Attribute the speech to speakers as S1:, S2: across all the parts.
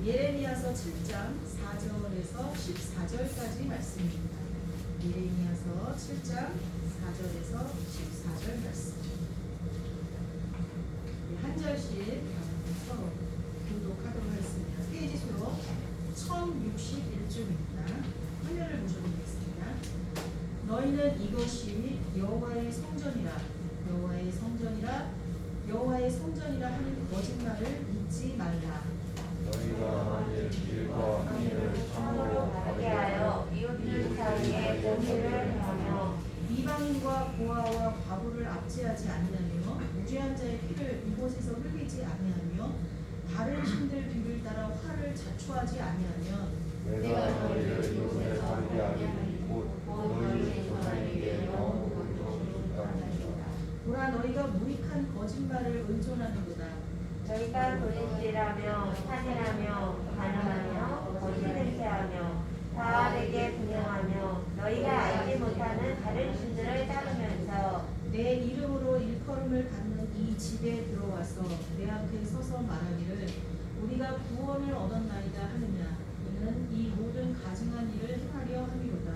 S1: 예레미야서 7장 4절에서 14절까지 말씀입니다. 예레미야서 7장 4절에서 14절 말씀. 한 절씩 서로 교독하도록 하겠습니다. 페이지 수로 1061쪽입니다. 화면을 보셔도 되겠습니다. 너희는 이것이 여호와의 성전이라, 여호와의 성전이라, 여호와의 성전이라 하는 거짓말을 믿지 말라.
S2: 너희가 하늘 길과 항의를 참으로 가게 하여
S3: 이웃들 사이에 공의를 행하며
S1: 이방인과 고아와 과부를 압제하지 아니하며 무죄한 자의 피를 이곳에서 흘리지 아니하며 다른 신들 뒤를 따라 화를 자초하지 아니하며
S2: 내가 너희를 이곳에 살게 하리니 곧 너희 조상에게 영원토록 주겠다.
S1: 보라 너희가 무익한 거짓말을 의존하는도다.
S3: 저희가 도둑질하며 살인하며 가늠하며 거짓 행세하며 바알에게 분양하며 너희가 알지 못하는 다른 신들을 따르면서
S1: 내 이름으로 일컬음을 받는 이 집에 들어와서 내 앞에 서서 말하기를 우리가 구원을 얻었나이다 하느냐. 이는 이 모든 가증한 일을 행하려 함이로다.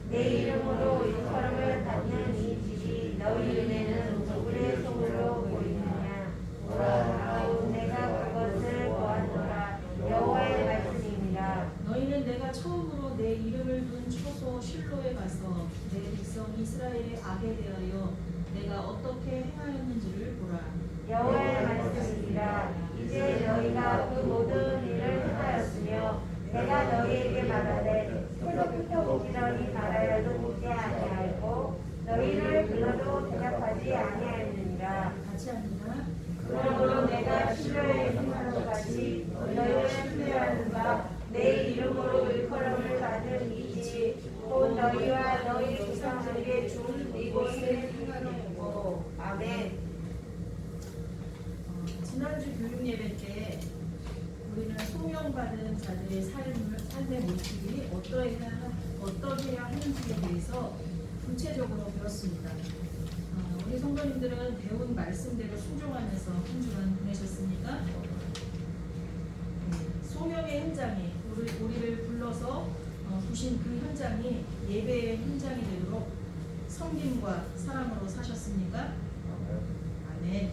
S3: 내 이름으로 일컬음을 받는 이 집이 너희 눈에는 누구의 소굴로 보이느냐. 오라 내가 그것을 보았노라. 여호와의 말씀입니다.
S1: 너희는 내가 처음으로 내 이름을 둔 초소 실로에 가서 내 백성 이스라엘의 악에 대하여 내가 어떻게 행하였는지를 보라.
S3: 여호와의 말씀입니다. 이제 너희가 그 모든 일을 행하였으며 내가 너희에게 말하되 손로부터 부지런히 말하여도 묻지 아니하였고 너희를 불러도 대답하지 아니하였느니라.
S1: 같이 합니다.
S3: 그러므로 내가 실로의 행하는 같이 너희를 신뢰하는가 내 이름으로 일컬음을 받은 이곧 너희와 너희 조상에게 준 이곳을 행하려고. 아멘.
S1: 지난주 교육 예배 때 우리는 소명받은 자들의 삶의 모습이 어떠해야 하는지에 대해서 구체적으로 배웠습니다. 우리 성도님들은 배운 말씀대로 순종하면서 한 주간 보내셨습니까? 소명의 현장이 우리를 불러서 두신 그 현장이 예배의 현장이 되도록 섬김과 사랑으로 사셨습니까? 아멘.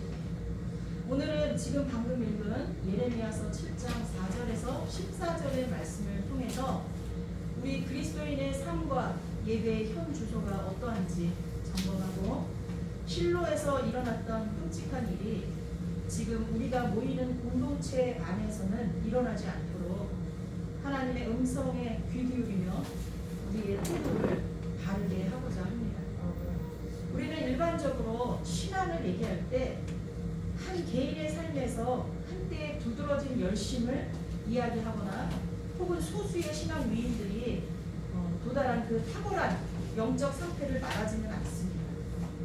S1: 오늘은 지금 방금 읽은 예레미야서 7장 4절에서 14절의 말씀을 통해서 우리 그리스도인의 삶과 예배의 현 주소가 어떠한지 점검하고 실로에서 일어났던 끔찍한 일이 지금 우리가 모이는 공동체 안에서는 일어나지 않도록 하나님의 음성에 귀 기울이며 우리의 태도를 바르게 하고자 합니다. 우리는 일반적으로 신앙을 얘기할 때 한 개인의 삶에서 한때에 두드러진 열심을 이야기하거나 혹은 소수의 신앙 위인들이 도달한 그 탁월한 영적 상태를 말하지는 않습니다.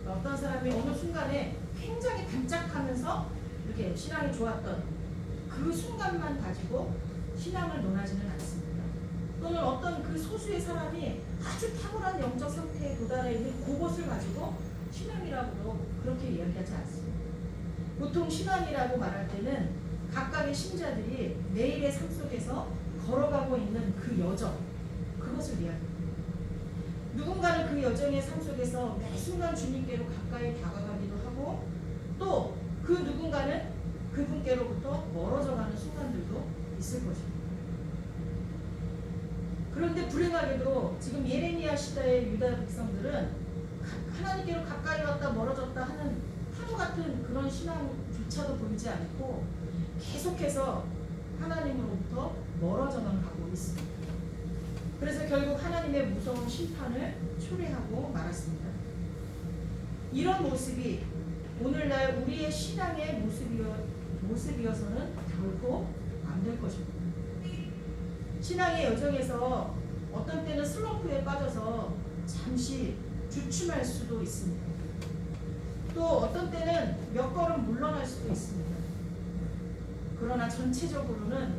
S1: 어떤 사람이 어느 순간에 굉장히 반짝하면서 이렇게 신앙이 좋았던 그 순간만 가지고 신앙을 논하지는 않습니다. 또는 어떤 그 소수의 사람이 아주 탁월한 영적 상태에 도달해 있는 그것을 가지고 신앙이라고도 그렇게 이야기하지 않습니다. 보통 신앙이라고 말할 때는 각각의 신자들이 매일의 삶 속에서 걸어가고 있는 그 여정, 그것을 이야기합니다. 누군가는 그 여정의 삶 속에서 매 순간 주님께로 가까이 다가가기도 하고 또 그 누군가는 그분께로부터 멀어져가는 순간들도 있을 것입니다. 그런데 불행하게도 지금 예레미야 시대의 유다 백성들은 하나님께로 가까이 왔다 멀어졌다 하는 파도 같은 그런 신앙조차도 보이지 않고 계속해서 하나님으로부터 멀어져만 가고 있습니다. 그래서 결국 하나님의 무서운 심판을 초래하고 말았습니다. 이런 모습이 오늘날 우리의 신앙의 모습이어서는 결코 안 될 것입니다. 신앙의 여정에서 어떤 때는 슬럼프에 빠져서 잠시 주춤할 수도 있습니다. 또 어떤 때는 몇 걸음 물러날 수도 있습니다. 그러나 전체적으로는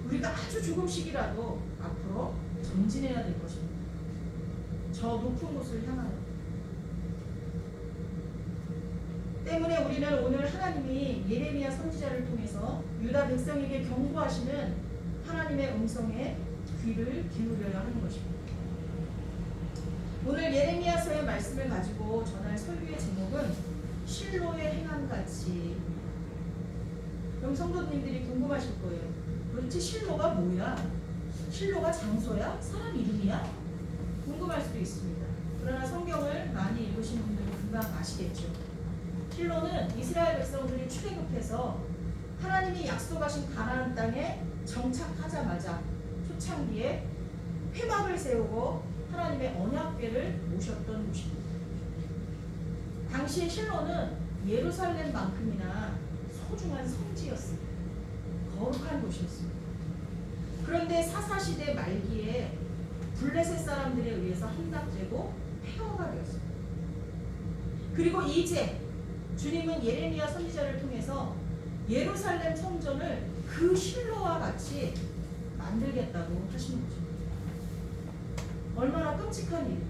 S1: 우리가 아주 조금씩이라도 앞으로 전진해야 될 것입니다. 저 높은 곳을 향하여. 때문에 우리는 오늘 하나님이 예레미야 선지자를 통해서 유다 백성에게 경고하시는 하나님의 음성에 귀를 기울여야 하는 것입니다. 오늘 예레미야서의 말씀을 가지고 전할 설교의 제목은 실로의 행함같이. 그럼 성도님들이 궁금하실 거예요. 도대체 실로가 뭐야? 실로가 장소야? 사람 이름이야? 궁금할 수도 있습니다. 그러나 성경을 많이 읽으신 분들은 금방 아시겠죠. 실로는 이스라엘 백성들이 출애굽해서 하나님이 약속하신 가나안 땅에 정착하자마자 초창기에 회막을 세우고 하나님의 언약궤를 모셨던 곳입니다. 당시의 실로는 예루살렘만큼이나 소중한 성지였습니다. 거룩한 곳이었습니다. 그런데 사사시대 말기에 블레셋 사람들에 의해서 함락되고 폐허가 되었습니다. 그리고 이제 주님은 예레미야 선지자를 통해서 예루살렘 성전을 그 실로와 같이 만들겠다고 하시는 거죠. 얼마나 끔찍한 일.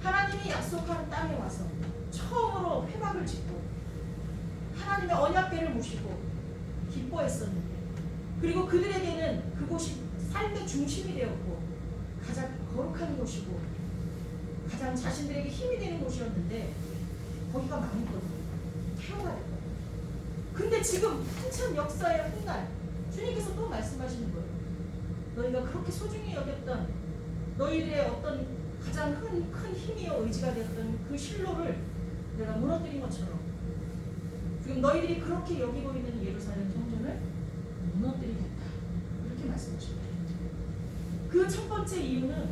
S1: 하나님이 약속한 땅에 와서 처음으로 회막을 짓고 하나님의 언약궤를 모시고 기뻐했었는데, 그리고 그들에게는 그곳이 삶의 중심이 되었고 가장 거룩한 곳이고 가장 자신들에게 힘이 되는 곳이었는데 거기가 망했거든요. 폐허가 됐거든요. 근데 지금 한참 역사의 훗날 주님께서 또 말씀하시는 거예요. 너희가 그렇게 소중히 여겼던 너희들의 어떤 가장 큰 힘이요 의지가 되었던 그 실로를 내가 무너뜨린 것처럼 지금 너희들이 그렇게 여기고 있는 예루살렘 성전을 무너뜨리겠다. 이렇게 말씀하십니다. 그 첫 번째 이유는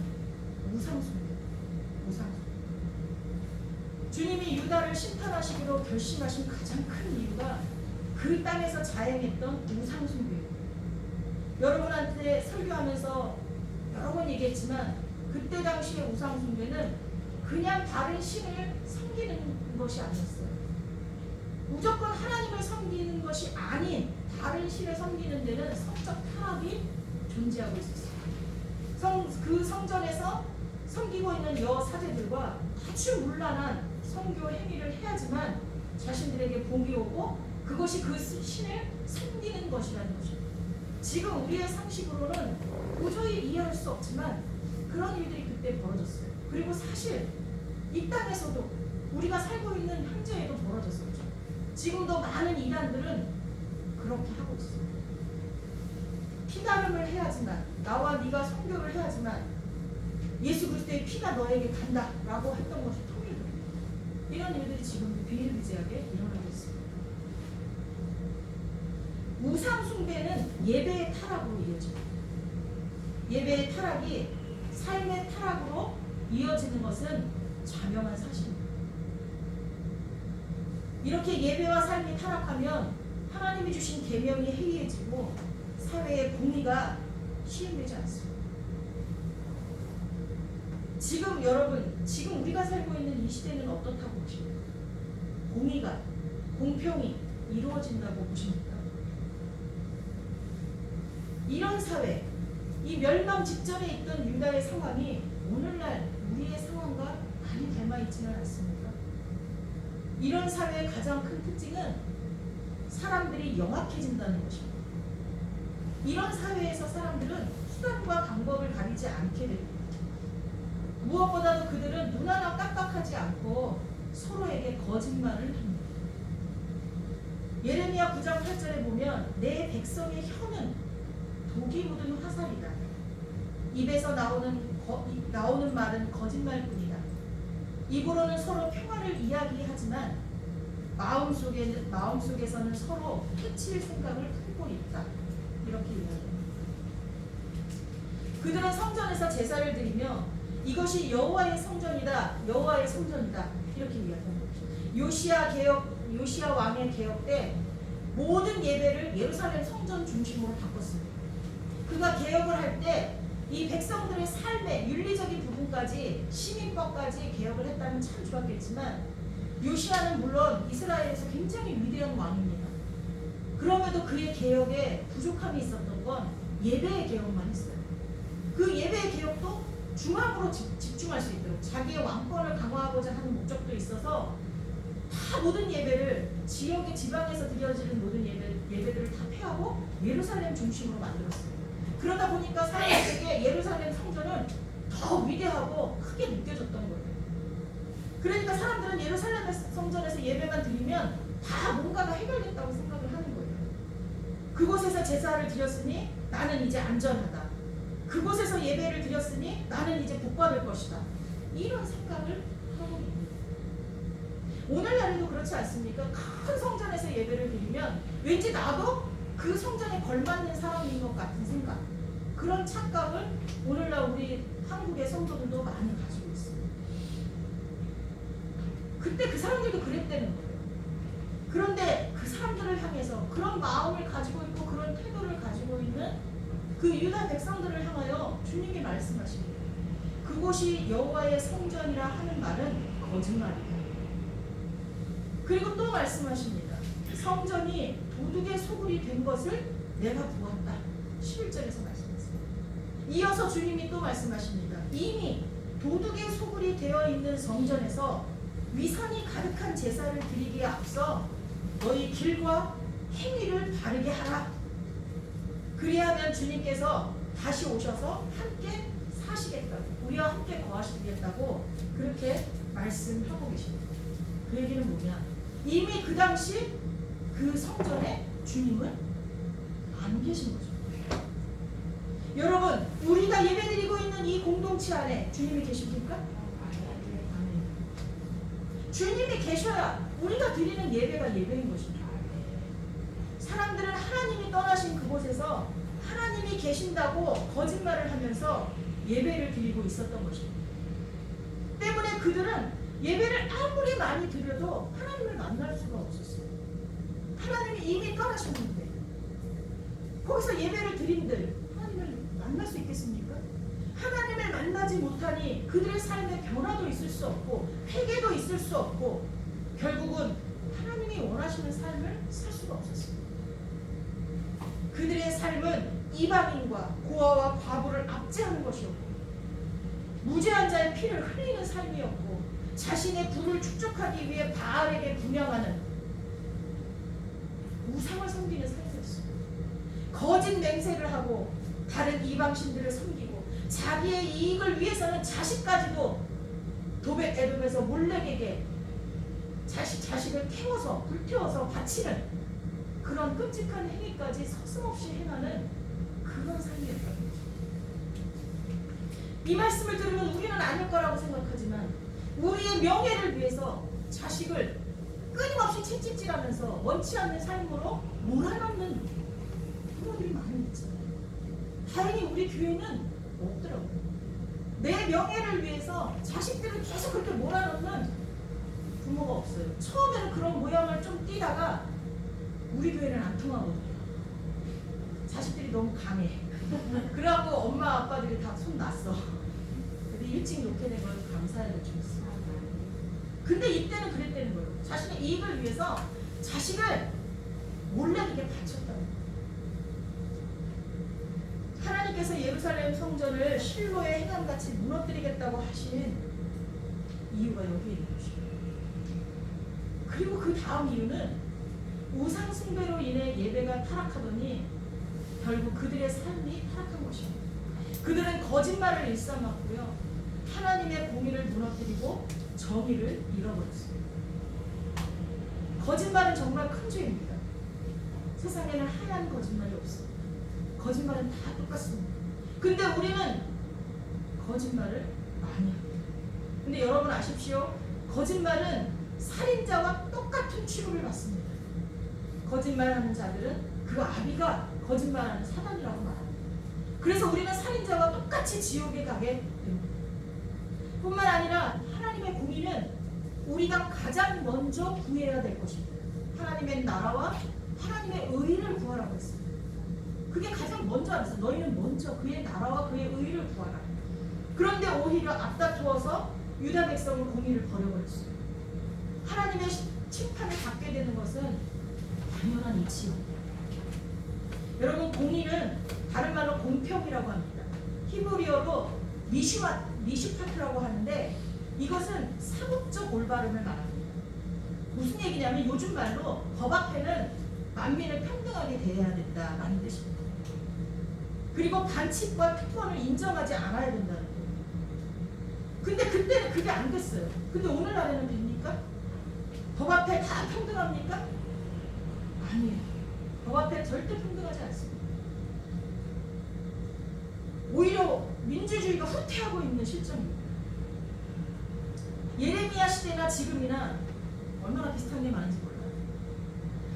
S1: 우상숭배. 우상숭배. 주님이 유다를 심판하시기로 결심하신 가장 큰 이유가 그 땅에서 자행했던 우상숭배예요. 여러분한테 설교하면서 여러 번 얘기했지만 그때 당시의 우상숭배는 그냥 다른 신을 섬기는 것이 아니었어요. 무조건 하나님을 섬기는 것이 아닌 다른 신을 섬기는 데는 성적 타락이 존재하고 있었어요. 그 성전에서 섬기고 있는 여사제들과 아주 문란한 성교 행위를 해야지만 자신들에게 복이 오고 그것이 그 신을 섬기는 것이라는 것입니다. 지금 우리의 상식으로는 도저히 이해할 수 없지만 그런 일들이 그때 벌어졌어요. 그리고 사실 이 땅에서도 우리가 살고 있는 현재에도 벌어졌었죠. 지금도 많은 이단들은 그렇게 하고 있어요. 피나름을 해야지만, 나와 네가 선교를 해야지만 예수 그리스도의 피가 너에게 간다 라고 했던 것이 통일됩니다. 이런 일들이 지금 비일비재하게 일어나고 있습니다. 우상숭배는 예배의 타락으로 이어집니다. 예배의 타락이 삶의 타락으로 이어지는 것은 자명한 사실입니다. 이렇게 예배와 삶이 타락하면 하나님이 주신 계명이 해이해지고 사회의 공의가 시행되지 않습니다. 지금 여러분, 지금 우리가 살고 있는 이 시대는 어떻다고 보십니까? 공의가, 공평이 이루어진다고 보십니까? 이런 사회, 이 멸망 직전에 있던 유다의 상황이 오늘날 우리의 상황과 많이 닮아있지는 않습니까? 이런 사회의 가장 큰 특징은 사람들이 영악해진다는 것입니다. 이런 사회에서 사람들은 수단과 방법을 가리지 않게 됩니다. 무엇보다도 그들은 눈 하나 깜빡하지 않고 서로에게 거짓말을 합니다. 예레미야 9장 8절에 보면 내 백성의 혀는 독이 묻은 화살이다. 입에서 나오는 말은 거짓말뿐이다. 입으로는 서로 평화를 이야기하지만 마음속에서는 서로 해칠 생각을 품고 있다. 이렇게 이야기합니다. 그들은 성전에서 제사를 드리며 이것이 여호와의 성전이다. 여호와의 성전이다. 이렇게 이야기합니다. 요시야 왕의 개혁 때 모든 예배를 예루살렘 성전 중심으로 바꿨습니다. 그가 개혁을 할 때 이 백성들의 삶의 윤리적인 부분까지 시민법까지 개혁을 했다면 참 좋았겠지만 요시야는 물론 이스라엘에서 굉장히 위대한 왕입니다. 그럼에도 그의 개혁에 부족함이 있었던 건 예배의 개혁만 했어요. 그 예배의 개혁도 중앙으로 집중할 수 있도록 자기의 왕권을 강화하고자 하는 목적도 있어서 다 모든 예배를 지역의 지방에서 드려지는 모든 예배들을 다 폐하고 예루살렘 중심으로 만들었어요. 그러다 보니까 사람들에게 예루살렘 성전은 더 위대하고 크게 느껴졌던 거예요. 그러니까 사람들은 예루살렘 성전에서 예배만 드리면 다 뭔가가 해결됐다고 생각을 하는 거예요. 그곳에서 제사를 드렸으니 나는 이제 안전하다. 그곳에서 예배를 드렸으니 나는 이제 복받을 것이다. 이런 생각을 하고 있는 거예요. 오늘날에도 그렇지 않습니까? 큰 성전에서 예배를 드리면 왠지 나도 그 성전에 걸맞는 사람인 것 같은 생각, 그런 착각을 오늘날 우리 한국의 성도들도 많이 가지고 있습니다. 그때 그 사람들도 그랬다는 거예요. 그런데 그 사람들을 향해서 그런 마음을 가지고 있고 그런 태도를 가지고 있는 그 유다 백성들을 향하여 주님이 말씀하십니다. 그곳이 여호와의 성전이라 하는 말은 거짓말이다. 그리고 또 말씀하십니다. 성전이 도둑의 소굴이 된 것을 내가 보았다. 11절에서 말씀했습니다. 이어서 주님이 또 말씀하십니다. 이미 도둑의 소굴이 되어 있는 성전에서 위선이 가득한 제사를 드리기에 앞서 너희 길과 행위를 바르게 하라. 그리하면 주님께서 다시 오셔서 함께 사시겠다고, 우리와 함께 거하시겠다고 그렇게 말씀하고 계십니다. 그 얘기는 뭐냐? 이미 그 당시 그 성전에 주님은 안 계신 거죠. 여러분, 우리가 예배드리고 있는 이 공동체 안에 주님이 계십니까? 아멘. 주님이 계셔야 우리가 드리는 예배가 예배인 것입니다. 사람들은 하나님이 떠나신 그곳에서 하나님이 계신다고 거짓말을 하면서 예배를 드리고 있었던 것입니다. 때문에 그들은 예배를 아무리 많이 드려도 하나님을 만날 수가 없었어요. 하나님이 이미 떠나셨는데 거기서 예배를 드린들 하나님을 만날 수 있겠습니까? 하나님을 만나지 못하니 그들의 삶에 변화도 있을 수 없고 회개도 있을 수 없고 결국은 하나님이 원하시는 삶을 살 수가 없었습니다. 그들의 삶은 이방인과 고아와 과부를 압제하는 것이었고 무죄한 자의 피를 흘리는 삶이었고 자신의 부를 축적하기 위해 바알에게 분양하는 우상을 섬기는 삶이었어요. 거짓 맹세를 하고 다른 이방신들을 섬기고 자기의 이익을 위해서는 자식까지도 도벳 에돔에서 몰렉에게 자식을 태워서 불태워서 바치는 그런 끔찍한 행위까지 서슴없이 행하는 그런 삶이었다는 거죠. 이 말씀을 들으면 우리는 아닐 거라고 생각하지만 우리의 명예를 위해서 자식을 끊임없이 채찍질하면서 원치 않는 삶으로 몰아넣는 부모들이 많이 있잖아요. 다행히 우리 교회는 없더라고요. 내 명예를 위해서 자식들을 계속 그렇게 몰아넣는 부모가 없어요. 처음에는 그런 모양을 좀 띠다가 우리 교회는 안 통하거든요. 자식들이 너무 강해. 그래갖고 엄마 아빠들이 다 손 놨어. 근데 일찍 놓게 된 걸 감사해야 될 줄 있어. 근데 이때는 그랬다는 거예요. 자신의 이익을 위해서 자식을 몰래 그게 바쳤다는 거예요. 하나님께서 예루살렘 성전을 실로의 행함같이 무너뜨리겠다고 하신 이유가 여기에 있는 것입니다. 그리고 그 다음 이유는 우상 숭배로 인해 예배가 타락하더니 결국 그들의 삶이 타락한 것입니다. 그들은 거짓말을 일삼았고요. 하나님의 공의를 무너뜨리고 정의를 잃어버렸습니다. 거짓말은 정말 큰 죄입니다. 세상에는 하얀 거짓말이 없습니다. 거짓말은 다 똑같습니다. 근데 우리는 거짓말을 많이 합니다. 근데 여러분 아십시오. 거짓말은 살인자와 똑같은 취급을 받습니다. 거짓말하는 자들은 그 아비가 거짓말하는 사단이라고 말합니다. 그래서 우리는 살인자와 똑같이 지옥에 가게 됩니다. 뿐만 아니라 하나님의 공의는 우리가 가장 먼저 구해야 될 것입니다. 하나님의 나라와 하나님의 의를 구하라고 했습니다. 그게 가장 먼저 안 했어요. 너희는 먼저 그의 나라와 그의 의를 구하라. 그런데 오히려 앞다투어서 유다 백성은 공의를 버려버렸어요. 하나님의 심판을 받게 되는 것은 당연한 이치입니다. 여러분, 공의는 다른 말로 공평이라고 합니다. 히브리어로 미슈파트라고 하는데 이것은 사법적 올바름을 말합니다. 무슨 얘기냐면 요즘 말로 법 앞에는 만민을 평등하게 대해야 된다라는 뜻입니다. 그리고 반칙과 특권을 인정하지 않아야 된다는 거예요. 근데 그때는 그게 안 됐어요. 근데 오늘날에는 됩니까? 법 앞에 다 평등합니까? 아니에요. 법 앞에 절대 평등하지 않습니다. 오히려 민주주의가 후퇴하고 있는 실정입니다. 예레미야 시대나 지금이나 얼마나 비슷한 게 많은지 몰라요.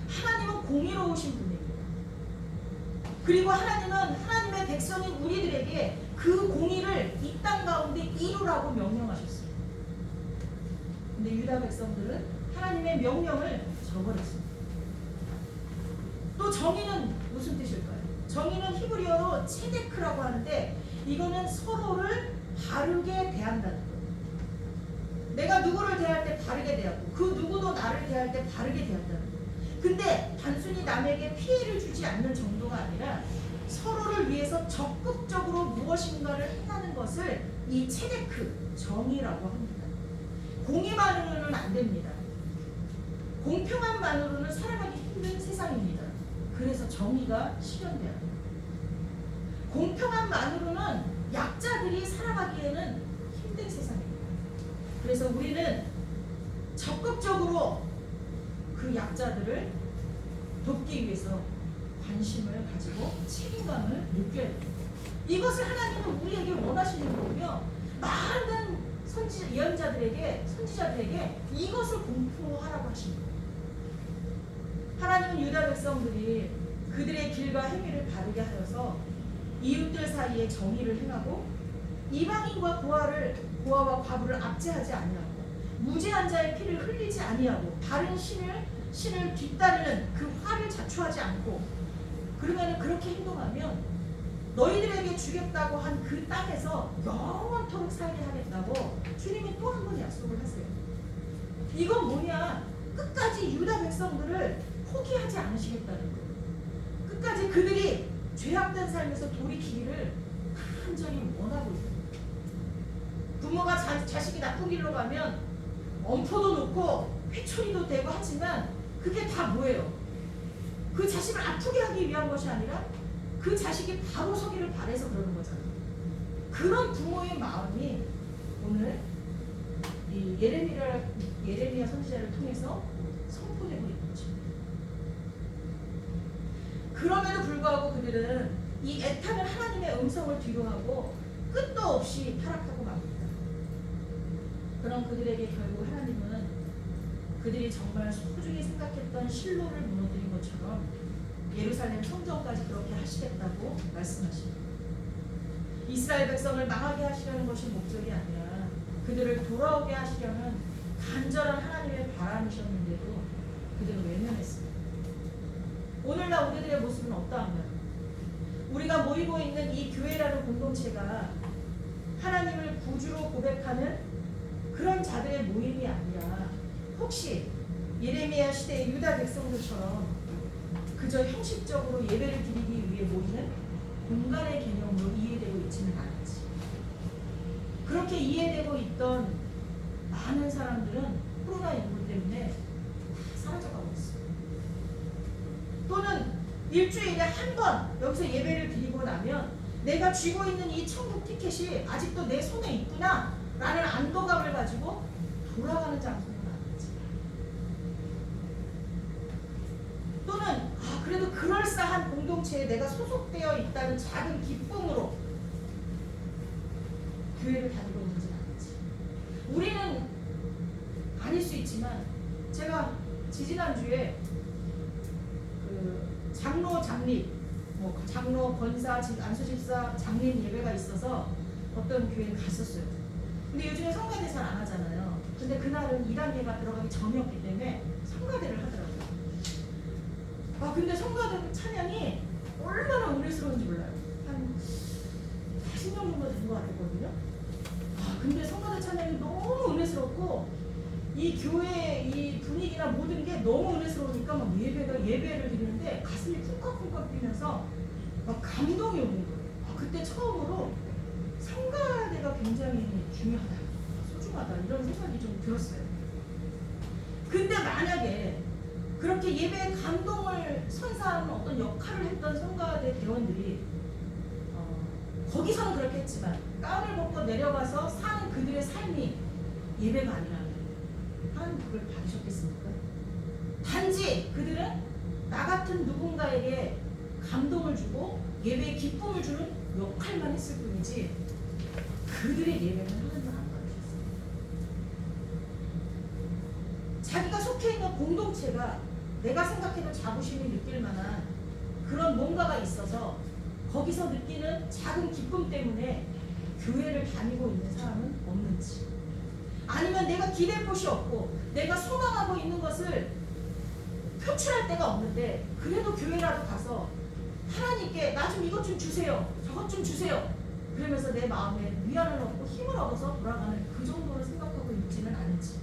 S1: 하나님은 공의로우신 분입니다. 그리고 하나님은 하나님의 백성인 우리들에게 그 공의를 이 땅 가운데 이루라고 명령하셨어요. 근데 유다 백성들은 하나님의 명령을 저버렸습니다. 또 정의는 무슨 뜻일까요? 정의는 히브리어로 체데크라고 하는데 이거는 서로를 바르게 대한다는 거예요. 내가 누구를 대할 때 바르게 대하고 그 누구도 나를 대할 때 바르게 대한다는 거예요. 근데 단순히 남에게 피해를 주지 않는 정도가 아니라 서로를 위해서 적극적으로 무엇인가를 행하는 것을 이 체데크, 정의라고 합니다. 공의만으로는 안 됩니다. 공평함만으로는 살아가기 힘든 세상입니다. 그래서 정의가 실현돼야 합니다. 공평함만으로는 약자들이 살아가기에는 힘든 세상입니다. 그래서 우리는 적극적으로 그 약자들을 돕기 위해서 관심을 가지고 책임감을 느껴야 됩니다. 이것을 하나님은 우리에게 원하시는 거고요. 많은 선지자들에게 이것을 공포하라고 하십니다. 하나님은 유다 백성들이 그들의 길과 행위를 바르게 하여서 이웃들 사이에 정의를 행하고 이방인과 고아와 과부를 압제하지 아니하고 무죄한 자의 피를 흘리지 아니하고 다른 신을 뒤따르는 그 화를 자초하지 않고 그러면 그렇게 행동하면 너희들에게 주겠다고 한 그 땅에서 영원토록 살게 하겠다고 주님이 또 한 번 약속을 하세요. 이건 뭐냐? 끝까지 유다 백성들을 포기하지 않으시겠다는 거예요. 끝까지 그들이 죄악된 삶에서 돌이키기를 간절히 원하고 있어요. 부모가 자식이 나쁜 길로 가면 엄포도 놓고 회초리도 대고 하지만 그게 다 뭐예요? 그 자식을 아프게 하기 위한 것이 아니라 그 자식이 바로 서기를 바라서 그러는 거잖아요. 그런 부모의 마음이 오늘 이 예레미야 선지자를 통해서 선포되고 있는 거죠. 그럼에도 불구하고 그들은 이 애타는 하나님의 음성을 뒤로하고 끝도 없이 타락하고 맙니다. 그럼 그들에게 결국 하나님은 그들이 정말 소중히 생각했던 실로를 무너뜨린 것처럼 예루살렘 성전까지 그렇게 하시겠다고 말씀하십니다. 이스라엘 백성을 망하게 하시려는 것이 목적이 아니라 그들을 돌아오게 하시려는 간절한 하나님의 바람이셨는데도 그들은 외면했습니다. 오늘날 우리들의 모습은 어떠한가요? 우리가 모이고 있는 이 교회라는 공동체가 하나님을 구주로 고백하는 그런 자들의 모임이 아니라 혹시 예레미야 시대의 유다 백성들처럼 그저 형식적으로 예배를 드리기 위해 모이는 공간의 개념으로 이해되고 있지는 않았지. 그렇게 이해되고 있던 많은 사람들은 코로나19 때문에 사라져가고 있어요. 또는 일주일에 한 번 여기서 예배를 드리고 나면 내가 쥐고 있는 이 천국 티켓이 아직도 내 손에 있구나 라는 안도감을 가지고 돌아가는 장소는 아니지. 또는 그래도 그럴싸한 공동체에 내가 소속되어 있다는 작은 기쁨으로 교회를 다니고 있는지 아니지. 우리는 아닐 수 있지만 제가 지지난주에 그 장로 장립, 장로 권사, 안수집사 장립 예배가 있어서 어떤 교회를 갔었어요. 근데 요즘에 성가대 잘 안 하잖아요. 근데 그날은 2단계가 들어가기 전이었기 때문에 성가대를 하더라고요. 근데 성가대 찬양이 얼마나 은혜스러운지 몰라요. 한 40년 정도 된 것 같았거든요. 근데 성가대 찬양이 너무 은혜스럽고 이 교회의 이 분위기나 모든 게 너무 은혜스러우니까 막 예배를 드리는데 가슴이 쿵쾅쿵쾅 뛰면서 막 감동이 오는 거예요. 그때 처음으로 성가대가 굉장히 중요하다, 소중하다 이런 생각이 좀 들었어요. 근데 만약에 그렇게 예배의 감동을 선사하는 어떤 역할을 했던 성가대 대원들이 거기서는 그렇게 했지만 가운을 벗고 내려가서 사는 그들의 삶이 예배가 아니라면 하나님 그걸 받으셨겠습니까? 단지 그들은 나 같은 누군가에게 감동을 주고 예배의 기쁨을 주는 역할만 했을 뿐이지 그들의 예배는 하나님은 안 받으셨어요. 자기가 속해 있는 공동체가 내가 생각해도 자부심이 느낄 만한 그런 뭔가가 있어서 거기서 느끼는 작은 기쁨 때문에 교회를 다니고 있는 사람은 없는지, 아니면 내가 기댈 곳이 없고 내가 소망하고 있는 것을 표출할 데가 없는데 그래도 교회라도 가서 하나님께 나 좀 이것 좀 주세요, 저것 좀 주세요 그러면서 내 마음에 위안을 얻고 힘을 얻어서 돌아가는 그 정도로 생각하고 있지는 않은지,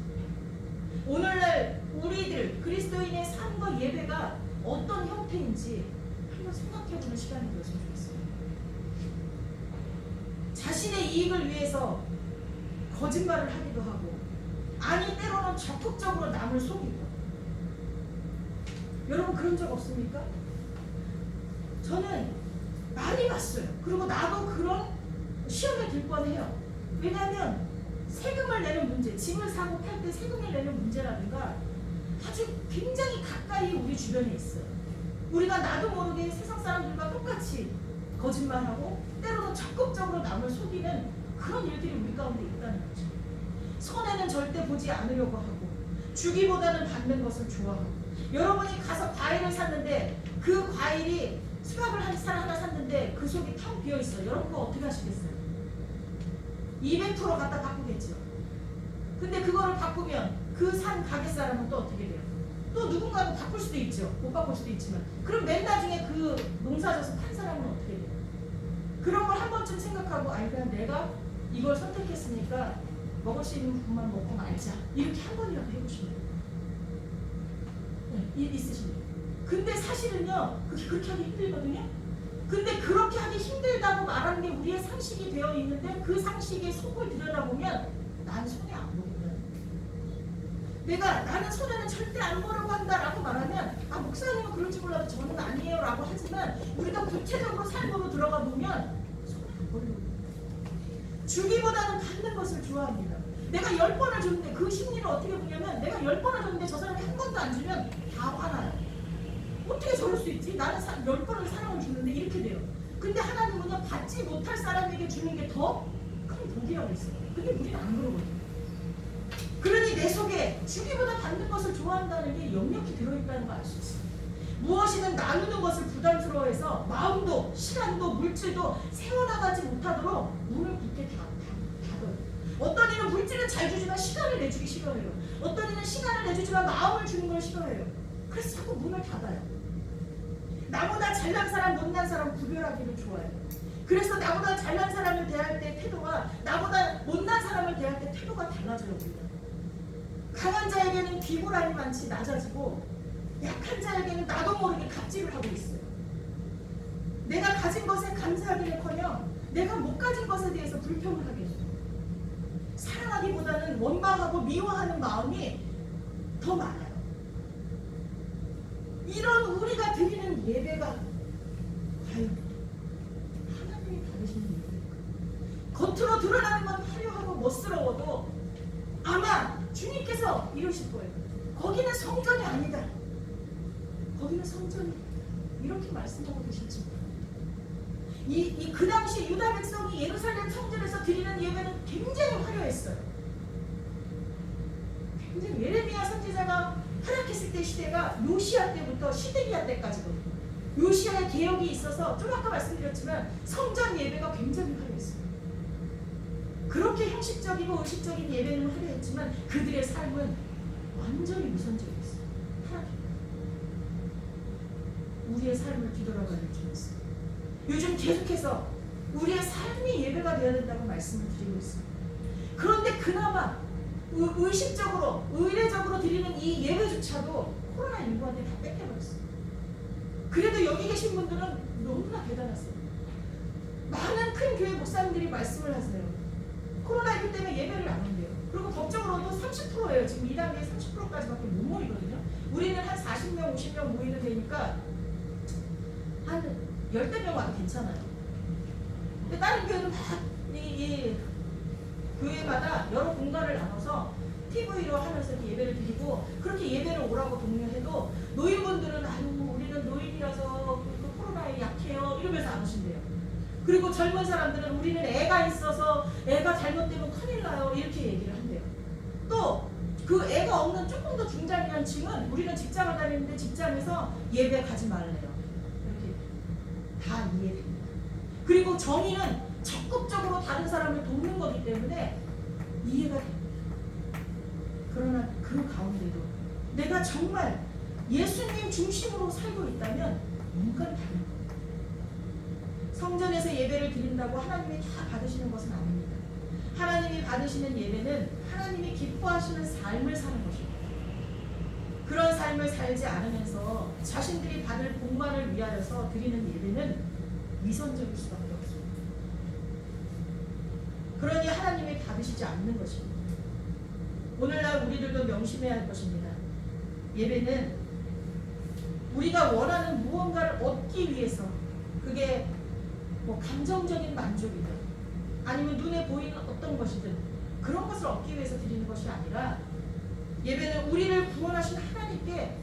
S1: 오늘날 우리들 그리스도인의 삶과 예배가 어떤 형태인지 한번 생각해보는 시간이 되었으면 좋겠어요. 자신의 이익을 위해서 거짓말을 하기도 하고, 아니 때로는 적극적으로 남을 속이고. 여러분 그런 적 없습니까? 저는 많이 봤어요. 그리고 나도 그런 시험에 들 뻔해요. 왜냐하면 세금을 내는 문제, 집을 사고 팔 때 세금을 내는 문제라든가 아주 굉장히 가까이 우리 주변에 있어요. 우리가 나도 모르게 세상 사람들과 똑같이 거짓말하고 때로는 적극적으로 남을 속이는 그런 일들이 우리 가운데 있다는 거죠. 손해는 절대 보지 않으려고 하고 주기보다는 받는 것을 좋아하고, 여러분이 가서 과일을 샀는데 그 과일이 수박을 한 살 하나 샀는데 그 속이 텅 비어 있어요. 여러분 그거 어떻게 하시겠어요? 200% 갖다 바꾸겠죠. 근데 그거를 바꾸면 그 산 가게 사람은 또 어떻게 돼요? 또 누군가는 바꿀 수도 있죠. 못 바꿀 수도 있지만, 그럼 맨 나중에 그 농사져서 판 사람은 어떻게 돼요? 그런 걸 한 번쯤 생각하고, 아니 그냥 내가 이걸 선택했으니까 먹을 수 있는 부분만 먹고 말자, 이렇게 한 번이라도 해보시면 네, 있으십니다. 근데 사실은요 그렇게 하기 힘들거든요. 근데 그렇게 하기 힘들다고 말하는 게 우리의 상식이 되어 있는데 그 상식의 속을 들여다보면 난 손해 안 보거든. 내가 나는 손해는 절대 안 보려고 한다라고 말하면, 아 목사님은 그럴지 몰라도 저는 아니에요 라고 하지만 우리가 구체적으로 삶으로 들어가 보면 손해 안 보려고 해요. 주기보다는 받는 것을 좋아합니다. 내가 10번을 줬는데 그 심리를 어떻게 보냐면, 내가 10번을 줬는데 저 사람이 한 번도 안 주면 다 화나요. 어떻게 저럴 수 있지? 나는 10번을 사랑을 주는데 이렇게 돼요. 근데 하나님은요 받지 못할 사람에게 주는 게 더 큰 복이라고 했어요. 근데 우리는 안 그러거든요. 그러니 내 속에 주기보다 받는 것을 좋아한다는 게 역력히 들어있다는 걸 알 수 있어요. 무엇이든 나누는 것을 부담스러워해서 마음도 시간도 물질도 세워나가지 못하도록 문을 굳게 닫아요. 어떤 이는 물질은 잘 주지만 시간을 내주기 싫어해요. 어떤 이는 시간을 내주지만 마음을 주는 걸 싫어해요. 그래서 자꾸 문을 닫아요. 나보다 잘난 사람 못난 사람 구별하기를 좋아해요. 그래서 나보다 잘난 사람을 대할 때 태도와 나보다 못난 사람을 대할 때 태도가 달라져요. 우리가 강한 자에게는 비굴함이 많지 낮아지고, 약한 자에게는 나도 모르게 갑질을 하고 있어요. 내가 가진 것에 감사하기는커녕 내가 못 가진 것에 대해서 불평을 하게 돼요. 사랑하기보다는 원망하고 미워하는 마음이 더 많아요. 이런 우리가 드리는 예배가 과연 하나님이 받으시는 예배일까? 겉으로 드러나는 건 화려하고 멋스러워도 아마 주님께서 이러실 거예요. 거기는 성전이 아니다. 거기는 성전이 이렇게 말씀하고 계실지 몰라요. 그 당시 유다 백성이 예루살렘 성전에서 드리는 예배는 굉장히 화려했어요. 굉장히 예레미야 선지자가 활약했을 때 시대가 요시야 때부터 시드기야 때까지거든요. 요시야의 개혁이 있어서 좀 아까 말씀드렸지만 성전 예배가 굉장히 화려했어요. 그렇게 형식적이고 의식적인 예배는 화려했지만 그들의 삶은 완전히 무선적이었어요. 하나님, 우리의 삶을 뒤돌아봐야 주었어요. 요즘 계속해서 우리의 삶이 예배가 되어야 된다고 말씀을 드리고 있어요. 그런데 그나마 의식적으로 의례적으로 드리는 이 예배조차도 코로나19한테 다 뺏겨버렸어요. 그래도 여기 계신 분들은 너무나 대단하세요. 많은 큰 교회 목사님들이 말씀을 하세요. 코로나19 때문에 예배를 안 한대요. 그리고 법적으로도 30%예요. 지금 2단계 30%까지밖에 못 모이거든요. 우리는 한 40명, 50명 모이는 데니까 한 10명 와도 괜찮아요. 근데 다른 교회는 막 이 교회마다 여러 공간을 나눠서 TV로 하면서 이렇게 예배를 드리고 그렇게 예배를 오라고 독려해도 노인분들은 아유 우리는 노인이라서 그 코로나에 약해요 이러면서 안 오신대요. 그리고 젊은 사람들은 우리는 애가 있어서 애가 잘못되면 큰일 나요 이렇게 얘기를 한대요. 또 그 애가 없는 조금 더 중장년 층은 우리는 직장을 다니는데 직장에서 예배 가지 말래요. 이렇게 다 이해됩니다. 그리고 정의는 적극적으로 다른 사람을 돕는 거기 때문에 이해가 됩니다. 그러나 그 가운데도 내가 정말 예수님 중심으로 살고 있다면 뭔가를 다른 겁니다. 성전에서 예배를 드린다고 하나님이 다 받으시는 것은 아닙니다. 하나님이 받으시는 예배는 하나님이 기뻐하시는 삶을 사는 것입니다. 그런 삶을 살지 않으면서 자신들이 받을 복만을 위하여서 드리는 예배는 위선적일 수밖에 없습니다. 그러니 하나님이 받으시지 않는 것입니다. 오늘날 우리들도 명심해야 할 것입니다. 예배는 우리가 원하는 무언가를 얻기 위해서 그게 뭐 감정적인 만족이든 아니면 눈에 보이는 어떤 것이든 그런 것을 얻기 위해서 드리는 것이 아니라 예배는 우리를 구원하신 하나님께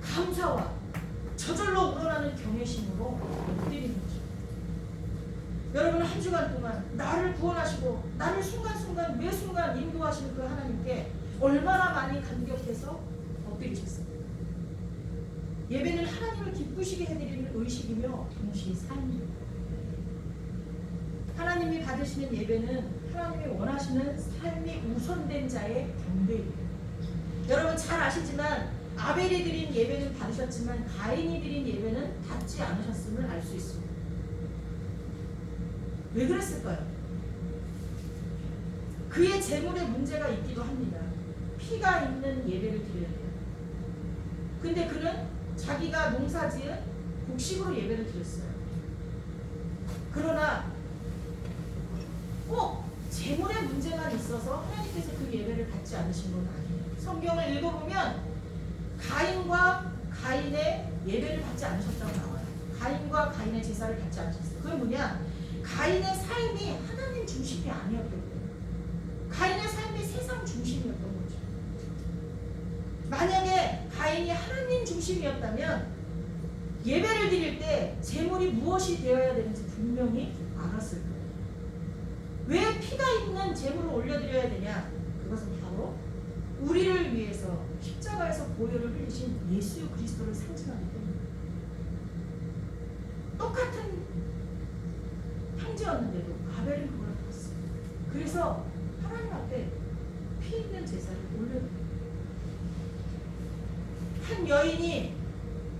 S1: 감사와 저절로 우러나는 경외심으로 드리는 것입니다. 여러분 한 주간 동안 나를 구원하시고 나를 순간순간 매 순간 인도하시는 그 하나님께 얼마나 많이 감격해서 엎드리셨습니까? 예배는 하나님을 기쁘시게 해드리는 의식이며 동시에 삶입니다. 하나님이 받으시는 예배는 하나님이 원하시는 삶이 우선된 자의 경배입니다. 여러분 잘 아시지만 아벨이 드린 예배는 받으셨지만 가인이 드린 예배는 받지 않으셨음을 알 수 있습니다. 왜 그랬을까요? 그의 재물에 문제가 있기도 합니다. 피가 있는 예배를 드려야 돼요. 근데 그는 자기가 농사지은 곡식으로 예배를 드렸어요. 그러나 꼭 재물에 문제만 있어서 하나님께서 그 예배를 받지 않으신 건 아니에요. 성경을 읽어보면 가인과 가인의 예배를 받지 않으셨다고 나와요. 가인과 가인의 제사를 받지 않으셨어요. 그게 뭐냐? 가인의 삶이 하나님 중심이 아니었던 거예요. 가인의 삶이 세상 중심이었던 거죠. 만약에 가인이 하나님 중심이었다면 예배를 드릴 때 제물이 무엇이 되어야 되는지 분명히 알았을 거예요. 왜 피가 있는 제물을 올려드려야 되냐? 그것은 바로 우리를 위해서 십자가에서 보혈을 흘리신 예수 그리스도를 상징하기 때문입니다. 똑같은 형제였는데도 아벨은 그걸 받았어요. 그래서 하나님 앞에 피 있는 제사를 올려드려요. 한 여인이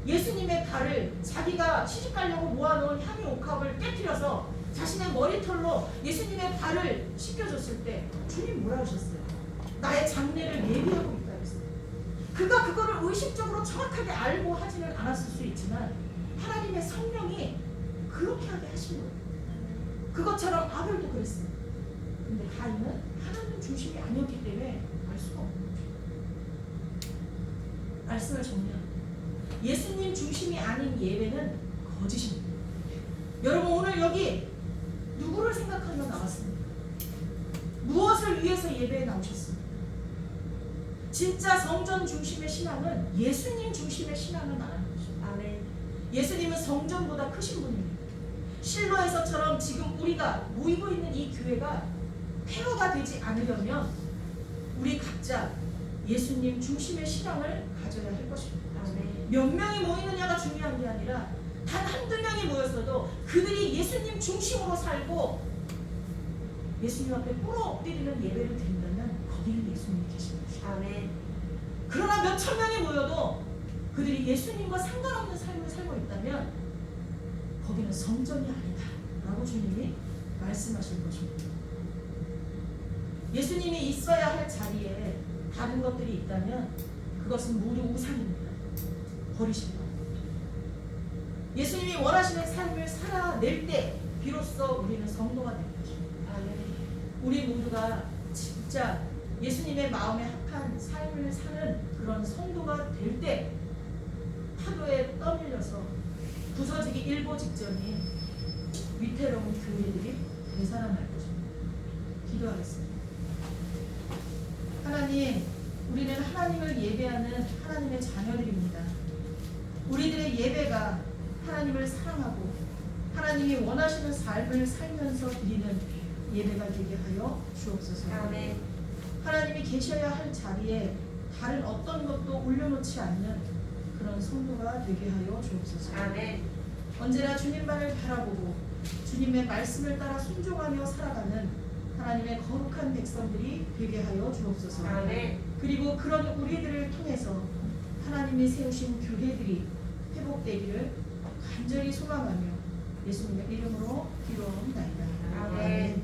S1: 예수님의 발을 자기가 시집가려고 모아놓은 향유 옥합을 깨뜨려서 자신의 머리털로 예수님의 발을 씻겨줬을 때 주님 뭐라 하셨어요? 나의 장례를 예비하고 있다 했어요. 그가 그거를 의식적으로 정확하게 알고 하지는 않았을 수 있지만 하나님의 성령이 그렇게 하게 하신 거예요. 그것처럼 아벨도 그랬어요. 근데 가인은 하나님 중심이 아니었기 때문에 알 수가 없는 거죠. 말씀을 정리합니다. 예수님 중심이 아닌 예배는 거짓입니다. 여러분 오늘 여기 누구를 생각하며 나왔습니까? 무엇을 위해서 예배에 나오셨습니까? 진짜 성전 중심의 신앙은 예수님 중심의 신앙을 말하는 것입니다. 아멘. 예수님은 성전보다 크신 분입니다. 실로에서처럼 지금 우리가 모이고 있는 이 교회가 폐허가 되지 않으려면 우리 각자 예수님 중심의 신앙을 가져야 할 것입니다. 아멘. 몇 명이 모이느냐가 중요한 게 아니라 단 한두 명이 모였어도 그들이 예수님 중심으로 살고 예수님 앞에 꿇어 엎드리는 예배를 드린다면 거기는 예수님이 계신 것이죠. 아멘. 그러나 몇천 명이 모여도 그들이 예수님과 상관없는 삶을 살고 있다면 거기는 성전이 아니다 라고 주님이 말씀하실 것입니다. 예수님이 있어야 할 자리에 다른 것들이 있다면 그것은 모두 우상입니다. 버리십니다. 예수님이 원하시는 삶을 살아낼 때 비로소 우리는 성도가 되는 것입니다. 우리 모두가 진짜 예수님의 마음에 합한 삶을 사는 그런 성도가 될 때 파도에 떠밀려서 부서지기 일보 직전인 위태로운 교회들이 되살아날 것입니다. 기도하겠습니다. 하나님, 우리는 하나님을 예배하는 하나님의 자녀들입니다. 우리들의 예배가 하나님을 사랑하고 하나님이 원하시는 삶을 살면서 드리는 예배가 되게 하여 주옵소서.
S3: 아멘.
S1: 하나님이 계셔야 할 자리에 다른 어떤 것도 올려놓지 않는 그런 성도가 되게 하여 주옵소서.
S3: 아멘.
S1: 언제나 주님만을 바라보고 주님의 말씀을 따라 순종하며 살아가는 하나님의 거룩한 백성들이 되게 하여 주옵소서.
S3: 아멘.
S1: 그리고 그런 우리들을 통해서 하나님이 세우신 교회들이 회복되기를 간절히 소망하며 예수님의 이름으로 기도합니다.
S3: 아멘.